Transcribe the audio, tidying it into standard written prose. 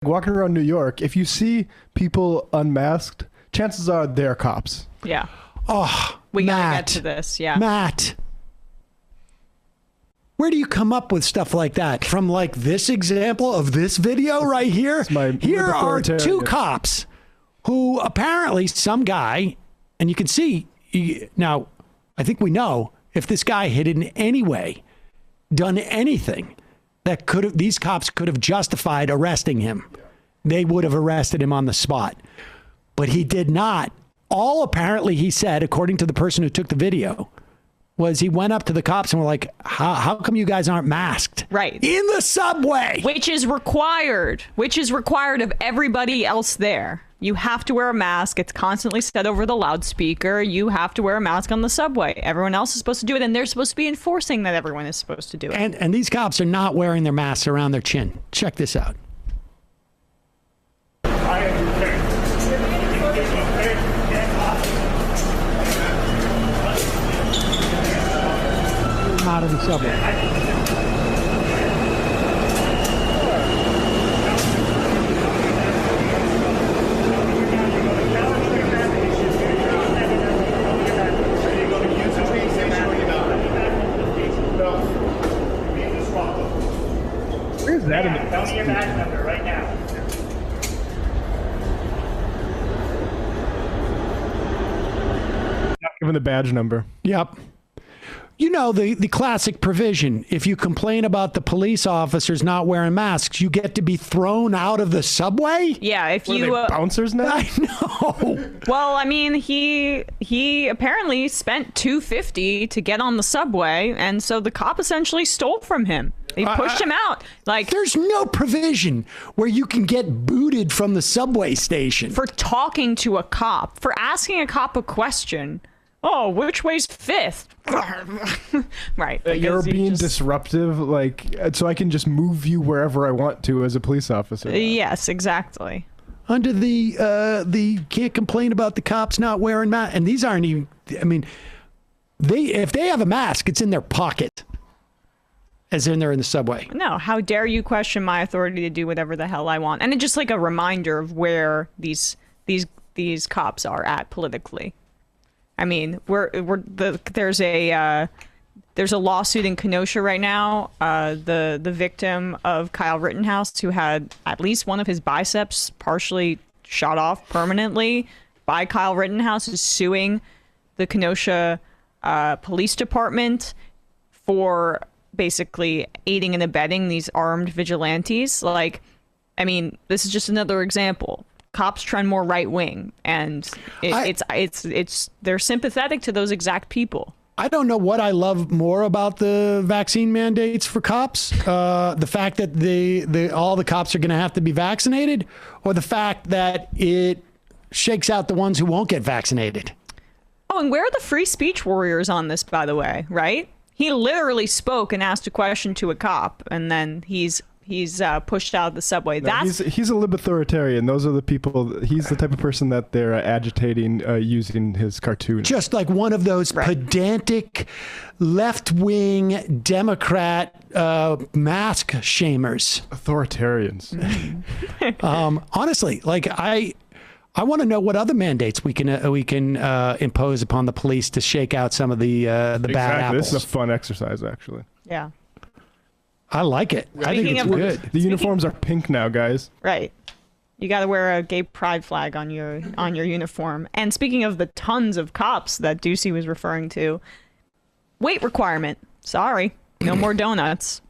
walking around New York, if you see people unmasked, chances are they're cops. Yeah. Oh, we gotta Matt, get to this. Yeah. Matt, where do you come up with stuff like that? From like this example of this video right here? Here are two cops who apparently some guy, and you can see, now I think we know if this guy had in any way done anything that could have, these cops could have justified arresting him. They would have arrested him on the spot. But he did not. All apparently he said, according to the person who took the video, was he went up to the cops and were like, how come you guys aren't masked? Right. In the subway. Which is required of everybody else there. You have to wear a mask. It's constantly said over the loudspeaker. You have to wear a mask on the subway. Everyone else is supposed to do it, and they're supposed to be enforcing that everyone is supposed to do it. And these cops are not wearing their masks around their chin. Check this out. Not in the subway. Where's that in the Tell me your badge number right now. Not given the badge number. Yep. You know, the classic provision. If you complain about the police officers not wearing masks, you get to be thrown out of the subway? Yeah, if What, you are they bouncers now? I know. Well, I mean, he apparently spent $250 to get on the subway, and so the cop essentially stole from him. He pushed him out. Like, there's no provision where you can get booted from the subway station. For talking to a cop, for asking a cop a question. Oh, which way's fifth? Right. You're being disruptive, like, so I can just move you wherever I want to as a police officer. Yes, exactly. Under the can't complain about the cops not wearing masks. And these aren't even, I mean, if they have a mask, it's in their pocket. As in they're in the subway. No, how dare you question my authority to do whatever the hell I want? And it's just like a reminder of where these cops are at politically. I mean, there's a lawsuit in Kenosha right now. The victim of Kyle Rittenhouse, who had at least one of his biceps partially shot off permanently by Kyle Rittenhouse, is suing the Kenosha Police Department for basically aiding and abetting these armed vigilantes. Like, I mean, this is just another example. Cops trend more right wing, and they're sympathetic to those exact people. I don't know what I love more about the vaccine mandates for cops. The fact that all the cops are going to have to be vaccinated, or the fact that it shakes out the ones who won't get vaccinated. Oh, and where are the free speech warriors on this, by the way, right? He literally spoke and asked a question to a cop, and then he's pushed out of the subway. No, he's a libathorian. Those are the people. He's the type of person that they're agitating using his cartoon. Just like one of those pedantic left-wing Democrat mask shamers. Authoritarians. Honestly, like I want to know what other mandates we can impose upon the police to shake out some of the bad apples. This is a fun exercise, actually. Yeah. I like it. I think it's good. The uniforms are pink now, guys. Right. You got to wear a gay pride flag on your uniform. And speaking of the tons of cops that Ducey was referring to, weight requirement. Sorry, no more donuts.